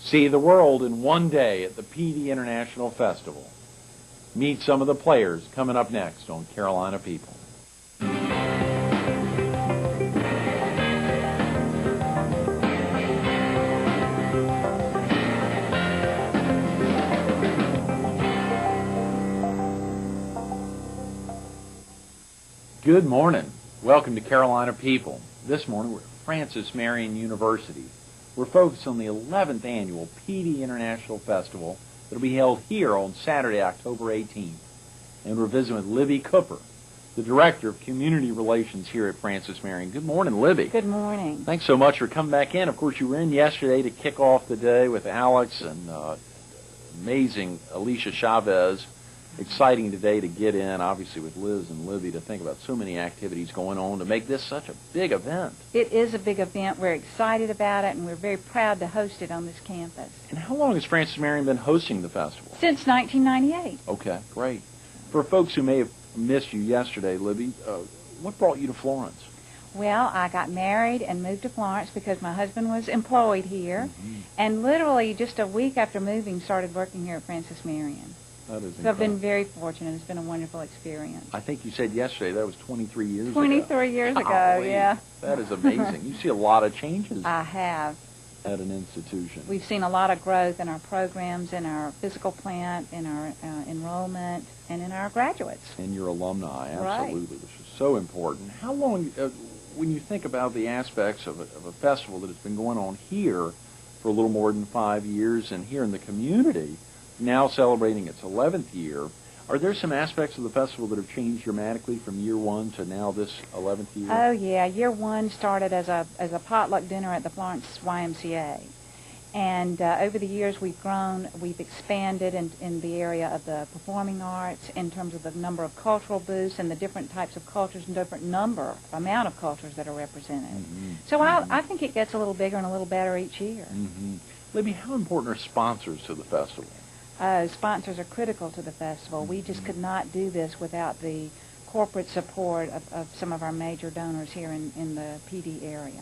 See the world in one day at the PD International Festival. Meet some of the players coming up next on Carolina People. Good morning. Welcome to Carolina People. This morning we're at Francis Marion University. We're focused on the 11th Annual PD International Festival that will be held here on Saturday, October 18th. And we're visiting with Libby Godbold, the Director of Community Relations here at Francis Marion. Good morning, Libby. Good morning. Thanks so much for coming back in. Of course, you were in yesterday to kick off the day with Alex and amazing Alicia Chavez. Exciting today to get in, obviously, with Liz and Libby to think about so many activities going on to make this such a big event. It is a big event. We're excited about it, and we're very proud to host it on this campus. And how long has Francis Marion been hosting the festival? Since 1998. Okay, great. For folks who may have missed you yesterday, Libby, what brought you to Florence? Well, I got married and moved to Florence because my husband was employed here, and literally just a week after moving, started working here at Francis Marion. That is so I've been very fortunate. It's been a wonderful experience. I think you said yesterday that was 23 years ago. 23 years ago, Golly, yeah. That is amazing. You see a lot of changes. I have. At an institution. We've seen a lot of growth in our programs, in our physical plant, in our enrollment, and in our graduates. And your alumni, absolutely, Right. which is so important. How long, when you think about the aspects of a festival that has been going on here for a little more than 5 years and here in the community, now celebrating its 11th year, are there some aspects of the festival that have changed dramatically from year one to now this 11th year? Oh, yeah. Year one started as a potluck dinner at the Florence YMCA. And over the years we've grown, we've expanded in the area of the performing arts in terms of the number of cultural booths and the different types of cultures and different amount of cultures that are represented. So I think it gets a little bigger and a little better each year. Libby, how important are sponsors to the festival? Sponsors are critical to the festival. We just could not do this without the corporate support of some of our major donors here in the PD area.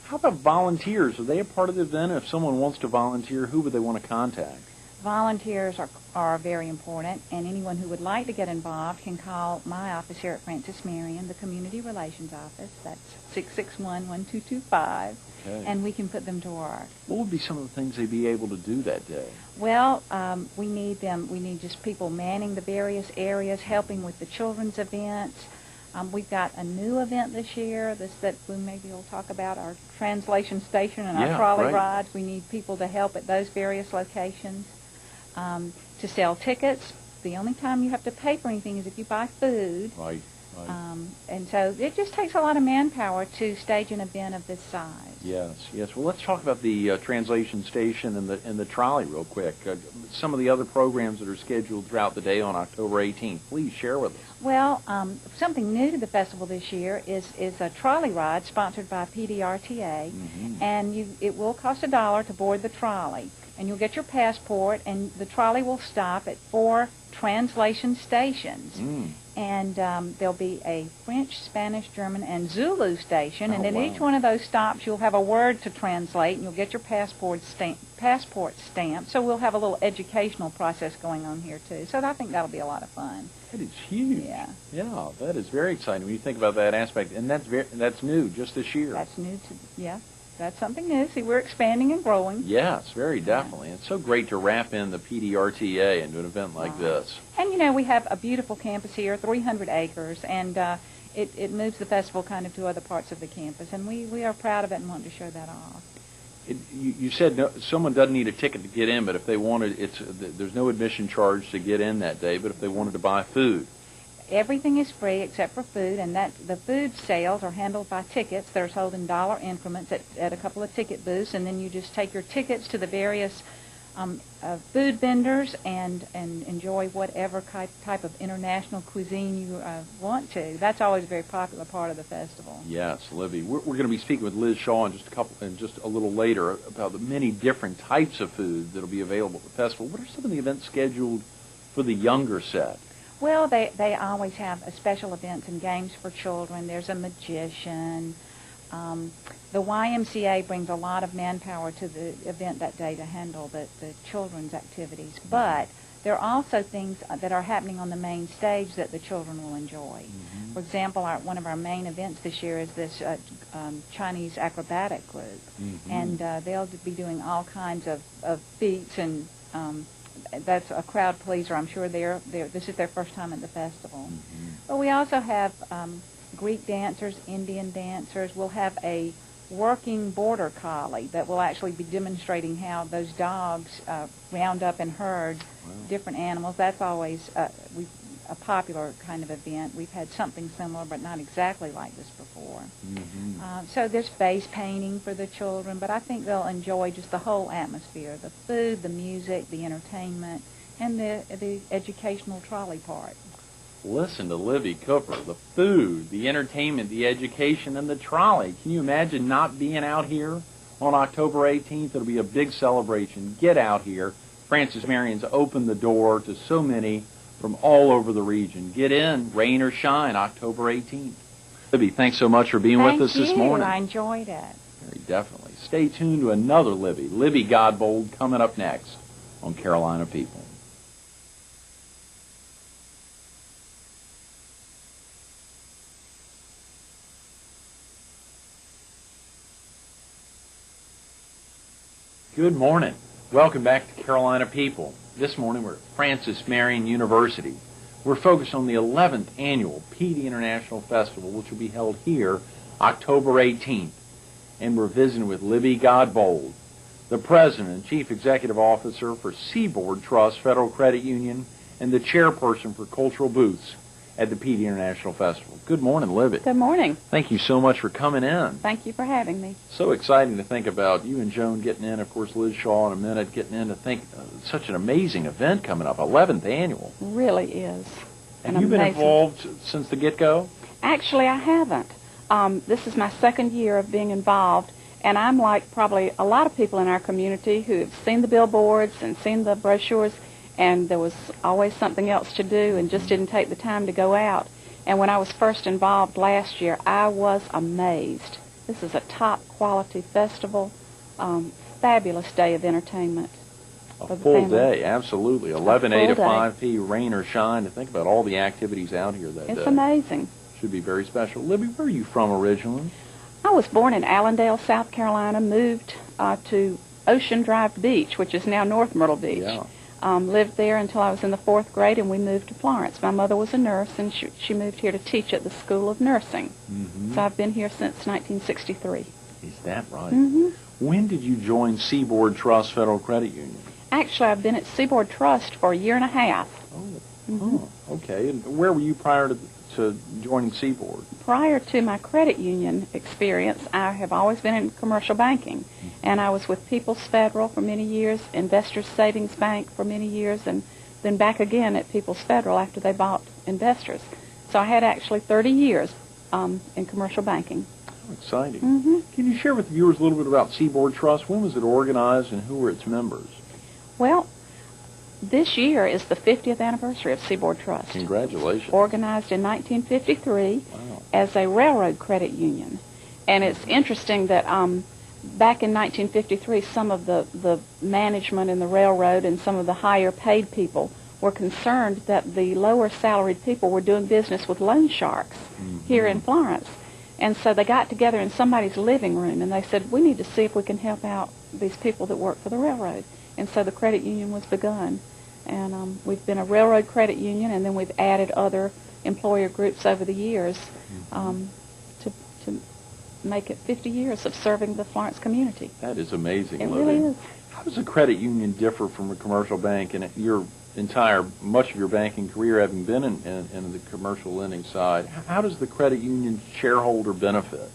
How about volunteers? Are they a part of the event? If someone wants to volunteer, who would they want to contact? Volunteers are very important, and anyone who would like to get involved can call my office here at Francis Marion, the Community Relations Office. That's 661-1225, and we can put them to work. What would be some of the things they'd be able to do that day? Well, we need just people manning the various areas, helping with the children's events. We've got a new event this year that maybe we'll talk about, our translation station and our trolley rides. We need people to help at those various locations. To sell tickets, the only time you have to pay for anything is if you buy food. Right. And so it just takes a lot of manpower to stage an event of this size. Yes. Well, let's talk about the translation station and the trolley real quick. Some of the other programs that are scheduled throughout the day on October 18th. Please share with us. Well, something new to the festival this year is a trolley ride sponsored by PDRTA, and it will cost $1 to board the trolley. And you'll get your passport, and the trolley will stop at 4 translation stations. And there'll be a French, Spanish, German, and Zulu station, and at each one of those stops you'll have a word to translate, and you'll get your passport stamped. So we'll have a little educational process going on here, too. So I think that'll be a lot of fun. That is huge. Yeah, that is very exciting when you think about that aspect. And that's new, just this year. That's new, that's something new. See, we're expanding and growing. Yes, very definitely. It's so great to wrap in the PDRTA into an event like this. And, we have a beautiful campus here, 300 acres, and it moves the festival kind of to other parts of the campus, and we are proud of it and want to show that off. You said someone doesn't need a ticket to get in, but if they wanted, there's no admission charge to get in that day, but if they wanted to buy food. Everything is free except for food, and the food sales are handled by tickets. They're sold in dollar increments at a couple of ticket booths, and then you just take your tickets to the various food vendors and enjoy whatever type of international cuisine you want to. That's always a very popular part of the festival. Yes, Libby. We're going to be speaking with Liz Shaw in just a little later about the many different types of food that will be available at the festival. What are some of the events scheduled for the younger set? Well, they always have special events and games for children. There's a magician. The YMCA brings a lot of manpower to the event that day to handle the children's activities, but there are also things that are happening on the main stage that the children will enjoy. Mm-hmm. For example, one of our main events this year is this Chinese acrobatic group, Mm-hmm. and they'll be doing all kinds of feats, and that's a crowd pleaser. I'm sure this is their first time at the festival. Mm-hmm. But we also have Greek dancers, Indian dancers. We'll have a working border collie that will actually be demonstrating how those dogs round up and herd different animals. That's always a popular kind of event. We've had something similar, but not exactly like this before. Mm-hmm. So there's face painting for the children, but I think they'll enjoy just the whole atmosphere, the food, the music, the entertainment, and the educational trolley part. Listen to Libby Cooper. The food, the entertainment, the education, and the trolley. Can you imagine not being out here on October 18th? It'll be a big celebration. Get out here. Francis Marion's opened the door to so many from all over the region. Get in, rain or shine, October 18th. Libby, thanks so much for being with us this morning. I enjoyed it. Very definitely. Stay tuned to another Libby, Libby Godbold, coming up next on Carolina People. Good morning. Welcome back to Carolina People. This morning we're at Francis Marion University. We're focused on the 11th Annual PD International Festival, which will be held here October 18th. And we're visiting with Libby Godbold, the President and Chief Executive Officer for Seaboard Trust Federal Credit Union and the Chairperson for Cultural Booths at the PD International Festival. Good morning, Libby. Good morning. Thank you so much for coming in. Thank you for having me. So exciting to think about you and Joan getting in, of course, Liz Shaw in a minute, getting in to think such an amazing event coming up, 11th Annual. Really is. Have you been involved since the get-go? Actually, I haven't. This is my second year of being involved, and I'm like probably a lot of people in our community who have seen the billboards and seen the brochures, and there was always something else to do and just didn't take the time to go out. And when I was first involved last year, I was amazed. This is a top-quality festival, fabulous day of entertainment. A full day, absolutely. 11 A to 5 P, rain or shine. To think about all the activities out here that day. It's amazing. Should be very special. Libby, where are you from originally? I was born in Allendale, South Carolina, moved to Ocean Drive Beach, which is now North Myrtle Beach. Yeah. Lived there until I was in the 4th grade, and we moved to Florence. My mother was a nurse, and she moved here to teach at the School of Nursing. Mm-hmm. So I've been here since 1963. Is that right? Mm-hmm. When did you join Seaboard Trust Federal Credit Union? Actually, I've been at Seaboard Trust for a year and a half. Oh, Mm-hmm. Okay. And where were you prior to joining Seaboard? Prior to my credit union experience, I have always been in commercial banking. Mm-hmm. And I was with People's Federal for many years, Investors Savings Bank for many years, and then back again at People's Federal after they bought Investors. So I had actually 30 years in commercial banking. Oh, exciting. Mm-hmm. Can you share with the viewers a little bit about Seaboard Trust? When was it organized and who were its members? Well, this year is the 50th anniversary of Seaboard Trust. Congratulations. Organized in 1953 Wow. as a railroad credit union. And it's interesting that back in 1953, some of the management in the railroad and some of the higher paid people were concerned that the lower salaried people were doing business with loan sharks here in Florence. And so they got together in somebody's living room and they said, we need to see if we can help out these people that work for the railroad. And so the credit union was begun. And we've been a railroad credit union, and then we've added other employer groups over the years to make it 50 years of serving the Florence community. That is amazing, It Libby. really is. How does a credit union differ from a commercial bank and much of your banking career having been in the commercial lending side? How does the credit union shareholder benefit?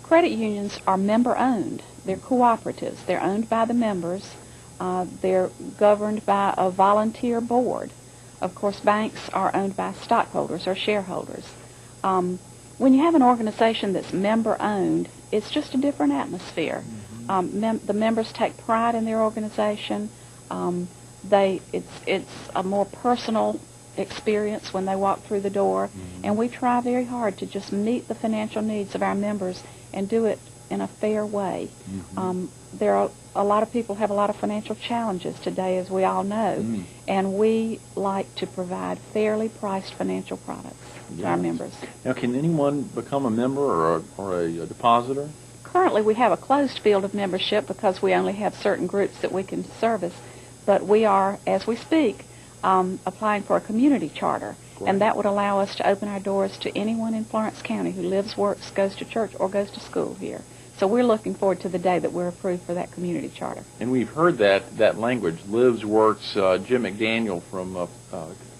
Credit unions are member-owned. They're cooperatives. They're owned by the members. They're governed by a volunteer board. Of course, banks are owned by stockholders or shareholders. When you have an organization that's member-owned, it's just a different atmosphere. The members take pride in their organization. It's a more personal experience when they walk through the door, and we try very hard to just meet the financial needs of our members and do it in a fair way. There are a lot of people have a lot of financial challenges today, as we all know, and we like to provide fairly priced financial products to our members. Now, can anyone become a member or a depositor? Currently, we have a closed field of membership because we only have certain groups that we can service, but we are, as we speak, applying for a community charter, and that would allow us to open our doors to anyone in Florence County who lives, works, goes to church, or goes to school here. So we're looking forward to the day that we're approved for that community charter. And we've heard that language, lives, works. Jim McDaniel from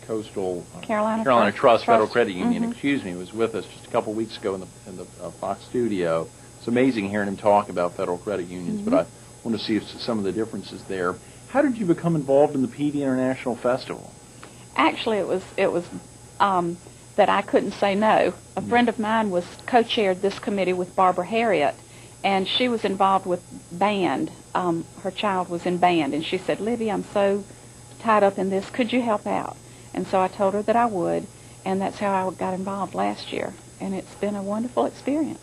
Coastal Carolina Trust Federal Credit Union, was with us just a couple weeks ago in the Fox studio. It's amazing hearing him talk about federal credit unions, but I want to see if some of the differences there. How did you become involved in the PD International Festival? Actually, it was that I couldn't say no. A friend of mine was co-chaired this committee with Barbara Harriet, and she was involved with band. Her child was in band, and she said, "Libby, I'm so tied up in this. Could you help out?" And so I told her that I would, and that's how I got involved last year, and it's been a wonderful experience.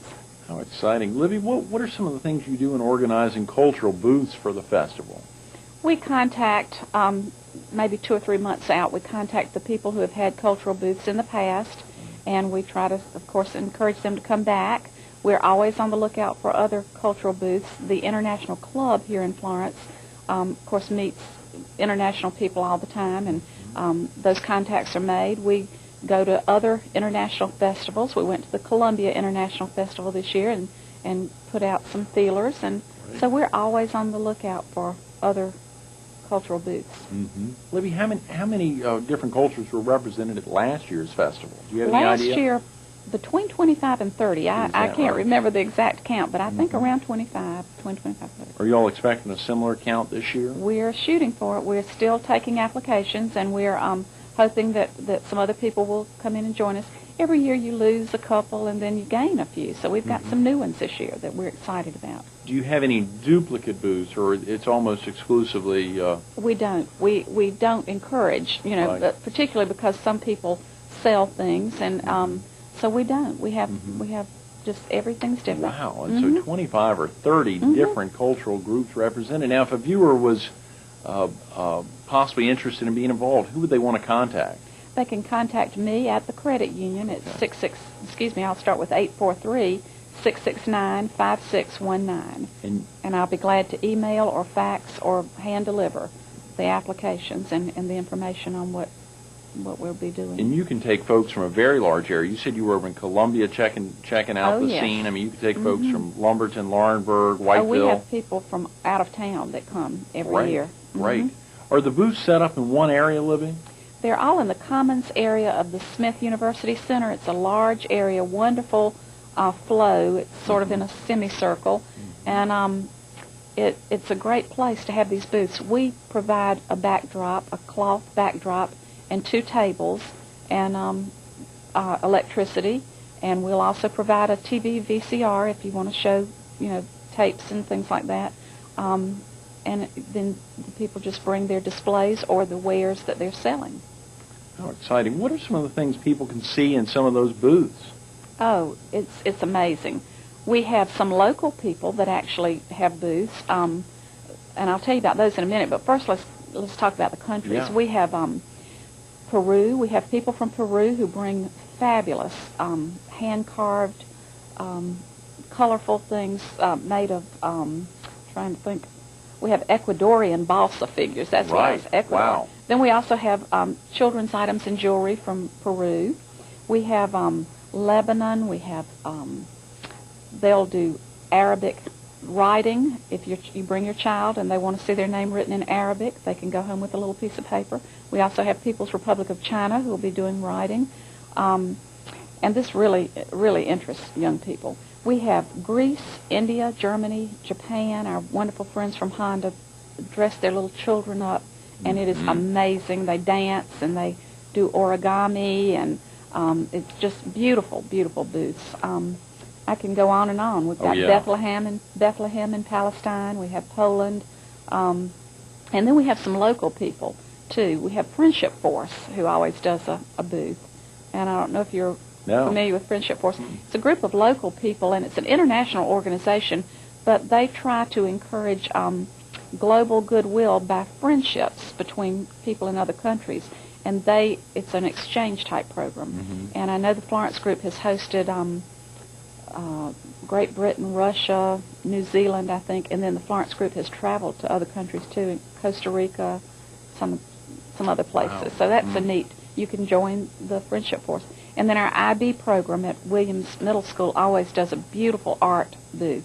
How exciting. Libby, what are some of the things you do in organizing cultural booths for the festival? We contact, maybe 2 or 3 months out, we contact the people who have had cultural booths in the past, and we try to, of course, encourage them to come back. We're always on the lookout for other cultural booths. The International Club here in Florence, of course, meets international people all the time, and those contacts are made. We go to other international festivals. We went to the Columbia International Festival this year and put out some feelers, and so we're always on the lookout for other cultural booths. Libby, how many different cultures were represented at last year's festival? Do you have any idea? Last year, between 25 and 30. I can't remember the exact count, but I think around 25, 30. Are you all expecting a similar count this year? We're shooting for it. We're still taking applications, and we're hoping that some other people will come in and join us. Every year you lose a couple and then you gain a few, so we've got some new ones this year that we're excited about. Do you have any duplicate booths, or it's almost exclusively... We don't. We don't encourage, particularly because some people sell things, and so we don't. We have just everything's different. Wow, and so 25 or 30 different cultural groups represented. Now, if a viewer was possibly interested in being involved, who would they want to contact? They can contact me at the credit union at I'll start with 843-669-5619. And I'll be glad to email or fax or hand deliver the applications and the information on what we'll be doing. And you can take folks from a very large area. You said you were over in Columbia checking out the scene. I mean, you can take folks from Lumberton, Laurinburg, Whiteville. We have people from out of town that come every year. Right. Are the booths set up in one area, Libby? They're all in the Commons area of the Smith University Center. It's a large area, wonderful flow. It's sort of in a semicircle, and it's a great place to have these booths. We provide a backdrop, a cloth backdrop, and 2 tables, and electricity, and we'll also provide a TV VCR if you want to show, tapes and things like that. And then the people just bring their displays or the wares that they're selling. How exciting. What are some of the things people can see in some of those booths? Oh, it's amazing. We have some local people that actually have booths, and I'll tell you about those in a minute, but first let's talk about the countries. Yeah. We have Peru. We have people from Peru who bring fabulous hand-carved, colorful things made of, trying to think, we have Ecuadorian balsa figures. That's right. Ecuador. Wow. Then we also have children's items and jewelry from Peru. We have Lebanon. We have, they'll do Arabic writing. If you bring your child and they want to see their name written in Arabic, they can go home with a little piece of paper. We also have People's Republic of China who will be doing writing. And this really interests young people. We have Greece, India, Germany, Japan. Our wonderful friends from Honda dress their little children up, and it is amazing. They dance and they do origami, and it's just beautiful, beautiful booths. I can go on and on. We've got Bethlehem in Palestine. We have Poland, and then we have some local people too. We have Friendship Force who always does a booth, and I don't know if you're No. familiar with Friendship Force. It's a group of local people, and it's an international organization, but they try to encourage global goodwill by friendships between people in other countries. And it's an exchange type program. And I know the Florence group has hosted Great Britain, Russia, New Zealand, I think, and then the Florence group has traveled to other countries too, in Costa Rica, some other places. Wow. So that's a neat. You can join the Friendship Force. And then our IB program at Williams Middle School always does a beautiful art booth,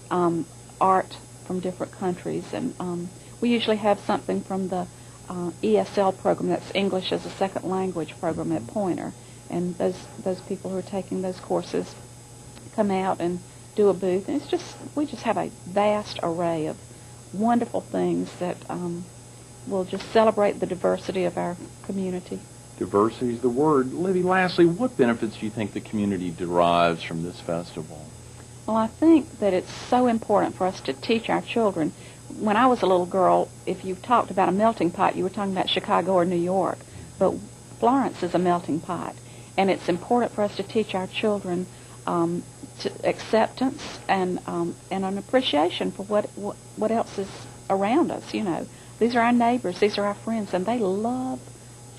art from different countries, and we usually have something from the ESL program, that's English as a Second Language program at Poynter, and those people who are taking those courses come out and do a booth, and we just have a vast array of wonderful things that will just celebrate the diversity of our community. Diversity is the word. Libby, lastly, what benefits do you think the community derives from this festival? Well, I think that it's so important for us to teach our children. When I was a little girl, if you talked about a melting pot, you were talking about Chicago or New York. But Florence is a melting pot, and it's important for us to teach our children acceptance and an appreciation for what else is around us. You know, these are our neighbors, these are our friends, and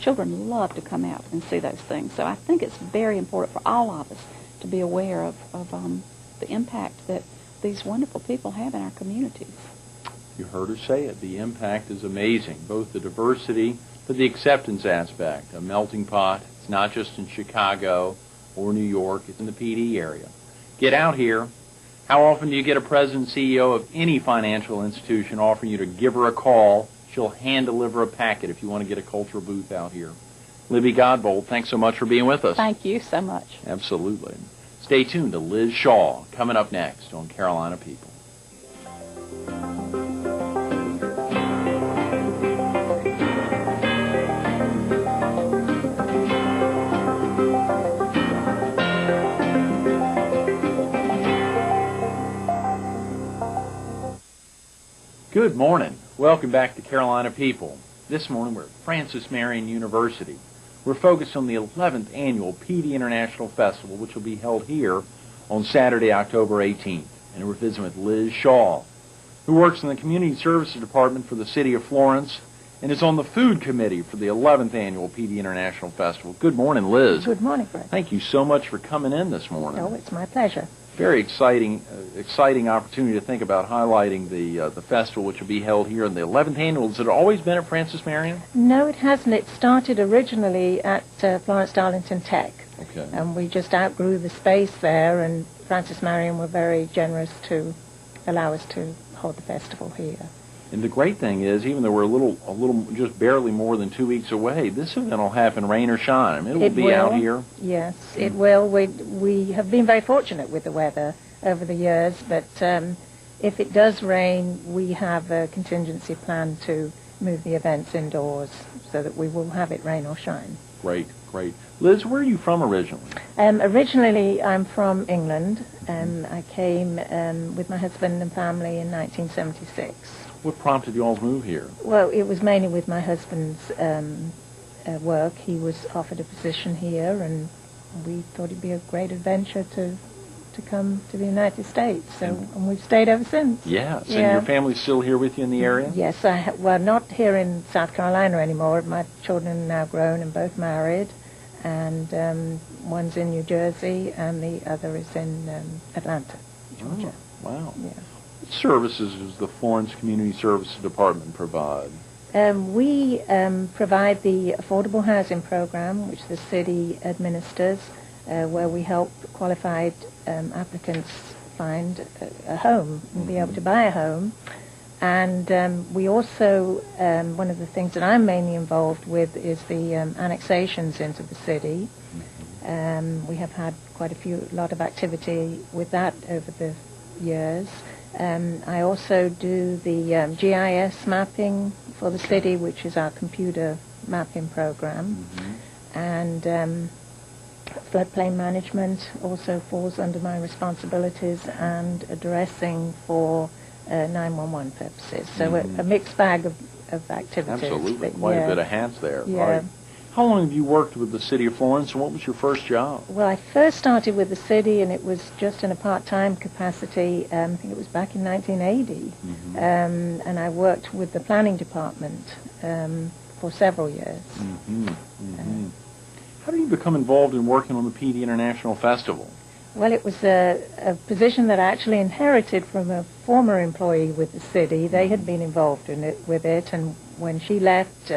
children love to come out and see those things. So I think it's very important for all of us to be aware of the impact that these wonderful people have in our communities. You heard her say it. The impact is amazing, both the diversity, but the acceptance aspect. A melting pot. It's not just in Chicago or New York. It's in the PD area. Get out here. How often do you get a president and CEO of any financial institution offering you to give her a call? She'll hand-deliver a packet if you want to get a cultural booth out here. Libby Godbold, thanks so much for being with us. Thank you so much. Absolutely. Stay tuned to Liz Shaw coming up next on Carolina People. Good morning. Welcome back to Carolina People. This morning we're at Francis Marion University. We're focused on the 11th Annual PD International Festival, which will be held here on Saturday, October 18th. And we're visiting with Liz Shaw, who works in the Community Services Department for the City of Florence and is on the Food Committee for the 11th Annual PD International Festival. Good morning, Liz. Good morning, Fred. Thank you so much for coming in this morning. Oh, it's my pleasure. Very exciting opportunity to think about highlighting the festival, which will be held here in the 11th annual. Has it always been at Francis Marion? No, it hasn't. It started originally at Florence Darlington Tech. Okay. And we just outgrew the space there, and Francis Marion were very generous to allow us to hold the festival here. And the great thing is, even though we're a little, just barely more than 2 weeks away, this event will happen rain or shine. I mean, it will be out here. Yes, it will. We have been very fortunate with the weather over the years, but if it does rain, we have a contingency plan to move the events indoors so that we will have it rain or shine. Great, great. Liz, where are you from originally? Originally, I'm from England. I came with my husband and family in 1976. What prompted you all to move here? Well, it was mainly with my husband's work. He was offered a position here, and we thought it'd be a great adventure to come to the United States. So, and we've stayed ever since. Yes. Yeah. And your family's still here with you in the area? Yes. Well, not here in South Carolina anymore. My children are now grown and both married, and one's in New Jersey, and the other is in Atlanta, Georgia. Oh, wow. Yeah. What services does the Florence Community Services Department provide? We provide the affordable housing program, which the city administers, where we help qualified applicants find a home and be able to buy a home. And we also, one of the things that I'm mainly involved with is the annexations into the city. We have had quite a lot of activity with that over the years. I also do the GIS mapping for the city, which is our computer mapping program. And floodplain management also falls under my responsibilities, and addressing for 911 purposes. So a mixed bag of activities. Absolutely. But Quite a bit of hats there. Yeah. Right. How long have you worked with the City of Florence, and what was your first job? Well, I first started with the city, and it was just in a part-time capacity. I think it was back in 1980, and I worked with the planning department for several years. How did you become involved in working on the PD International Festival? Well, it was a position that I actually inherited from a former employee with the city. They had been involved with it, and when she left,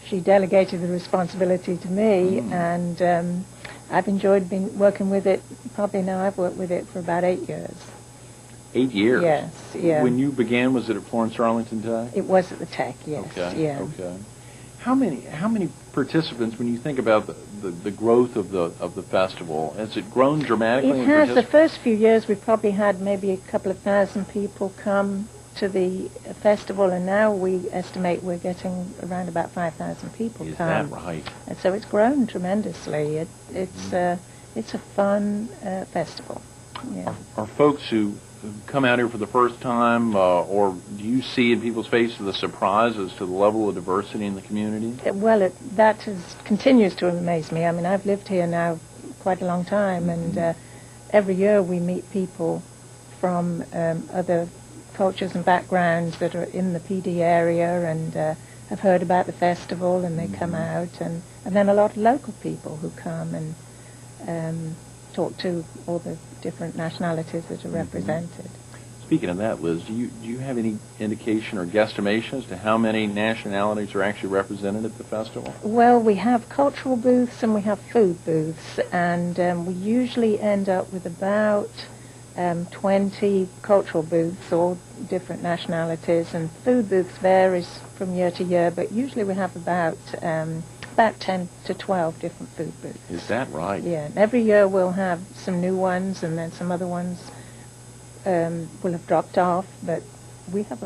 she delegated the responsibility to me, and I've enjoyed working with it. Probably now I've worked with it for about 8 years. 8 years? Yes, yeah. When you began, was it at Florence Arlington Tech? It was at the Tech, yes. Okay, yeah. okay. How many participants, when you think about the growth of the festival, has it grown dramatically? It has. The first few years we probably had maybe a couple of thousand people come to the festival, and now we estimate we're getting around about 5,000 people Is come. that right? And so it's grown tremendously. It's a fun festival. Yeah. Are folks who come out here for the first time, or do you see in people's faces the surprise as to the level of diversity in the community? Well, that continues to amaze me. I mean, I've lived here now quite a long time, and every year we meet people from other cultures and backgrounds that are in the PD area and have heard about the festival, and they come out, and then a lot of local people who come and talk to all the different nationalities that are represented. Speaking of that, Liz, do you have any indication or guesstimation as to how many nationalities are actually represented at the festival? Well, we have cultural booths and we have food booths, and we usually end up with about 20 cultural booths, all different nationalities, and food booths varies from year to year, but usually we have about 10 to 12 different food booths. Is that right? Yeah, and every year we'll have some new ones, and then some other ones will have dropped off, but we have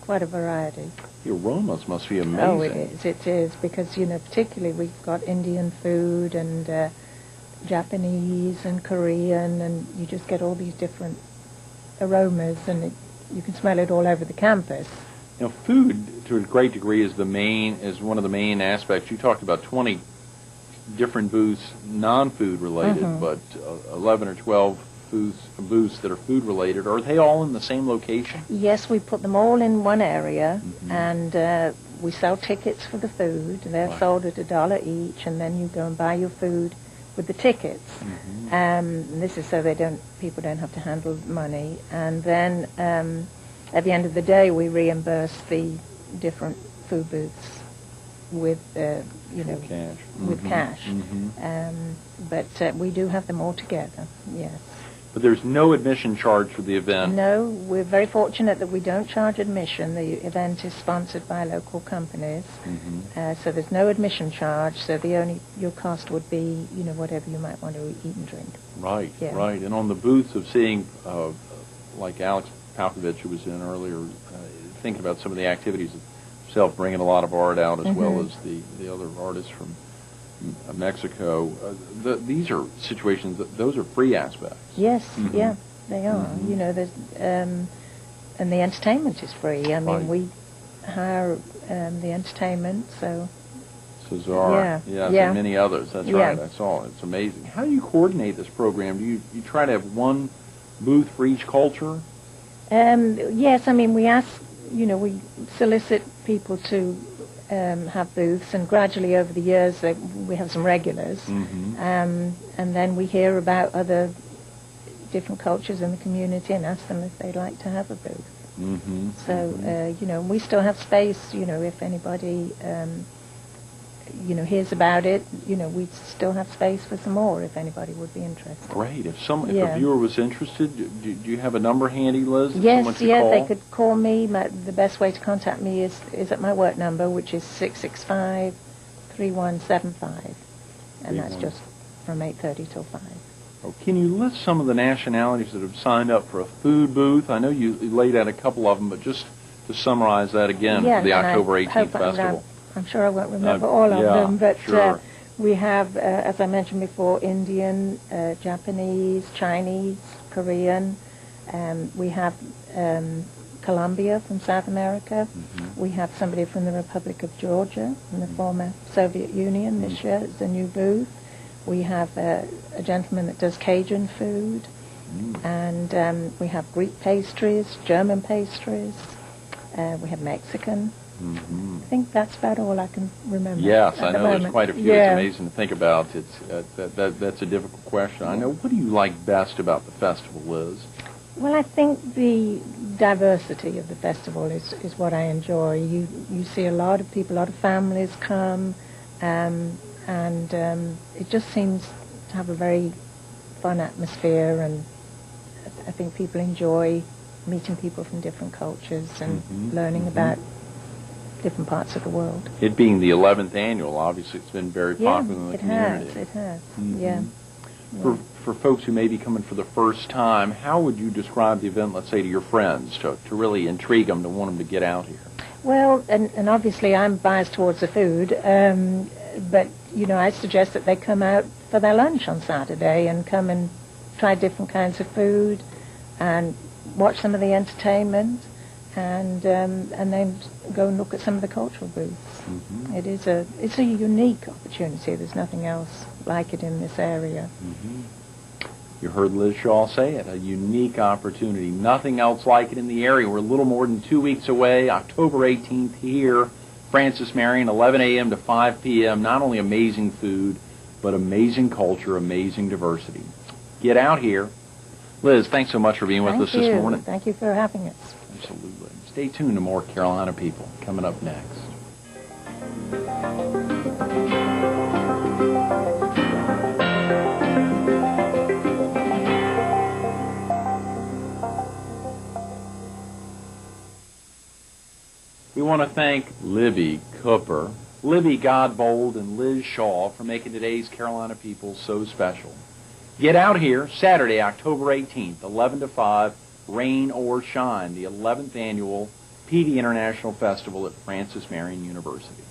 quite a variety. The aromas must be amazing. Oh, it is, because, particularly we've got Indian food and Japanese and Korean, and you just get all these different aromas, and you can smell it all over the campus. Food, to a great degree, is one of the main aspects. You talked about 20 different booths, non-food related, but 11 or 12 booths that are food related. Are they all in the same location? Yes, we put them all in one area, and we sell tickets for the food. They're sold at $1 each, and then you go and buy your food with the tickets. This is so people don't have to handle money. And then at the end of the day, we reimburse the different food booths with cash. With cash. But we do have them all together. Yes. But there's no admission charge for the event. No, we're very fortunate that we don't charge admission. The event is sponsored by local companies, so there's no admission charge. So your cost would be, whatever you might want to eat and drink. Right, Yeah. right. And on the booths of seeing, like Alex Palkovich, who was in earlier, thinking about some of the activities himself, bringing a lot of art out, as well as the other artists from Mexico. These are situations those are free aspects. Yes, yeah, they are. There's and the entertainment is free. I mean, we hire the entertainment, so. Cesar, and many others. That's right. I saw it. It's amazing. How do you coordinate this program? Do you try to have one booth for each culture? Yes, I mean, we ask, we solicit people to have booths, and gradually over the years we have some regulars, and then we hear about other different cultures in the community and ask them if they'd like to have a booth. So we still have space. If anybody hears about it, we still have space for some more if anybody would be interested. Great. If a viewer was interested, do you have a number handy, Liz? Yes, they could call me. The best way to contact me is at my work number, which is 665-3175, and that's just from 8:30 till 5. Oh, can you list some of the nationalities that have signed up for a food booth? I know you laid out a couple of them, but just to summarize that again for the October 18th festival. I'm sure I won't remember all of them, but sure. We have, as I mentioned before, Indian, Japanese, Chinese, Korean. We have Colombia from South America. We have somebody from the Republic of Georgia, from the former Soviet Union. This year is a new booth. We have a gentleman that does Cajun food, and we have Greek pastries, German pastries. We have Mexican. I think that's about all I can remember. Yes, I know there's quite a few. Yeah. It's amazing to think about. That's a difficult question. I know. What do you like best about the festival, Liz? Well, I think the diversity of the festival is what I enjoy. You see a lot of people, a lot of families come, and it just seems to have a very fun atmosphere, and I think people enjoy meeting people from different cultures and learning about different parts of the world. It being the 11th annual, obviously it's been very popular in the community. It has, yeah. For folks who may be coming for the first time, how would you describe the event, let's say, to your friends, to really intrigue them, to want them to get out here? Well, and obviously I'm biased towards the food, but, I suggest that they come out for their lunch on Saturday and come and try different kinds of food and watch some of the entertainment and then go and look at some of the cultural booths. It's a unique opportunity. There's nothing else like it in this area. You heard Liz Shaw say it, a unique opportunity. Nothing else like it in the area. We're a little more than 2 weeks away, October 18th here, Francis Marion, 11 a.m. to 5 p.m. Not only amazing food, but amazing culture, amazing diversity. Get out here. Liz, thanks so much for being with us this morning. Thank you for having us. Absolutely. Stay tuned to more Carolina People coming up next. We want to thank Libby Cooper, Libby Godbold, and Liz Shaw for making today's Carolina People so special. Get out here Saturday, October 18th, 11 to 5, rain or shine, the 11th annual PD International Festival at Francis Marion University.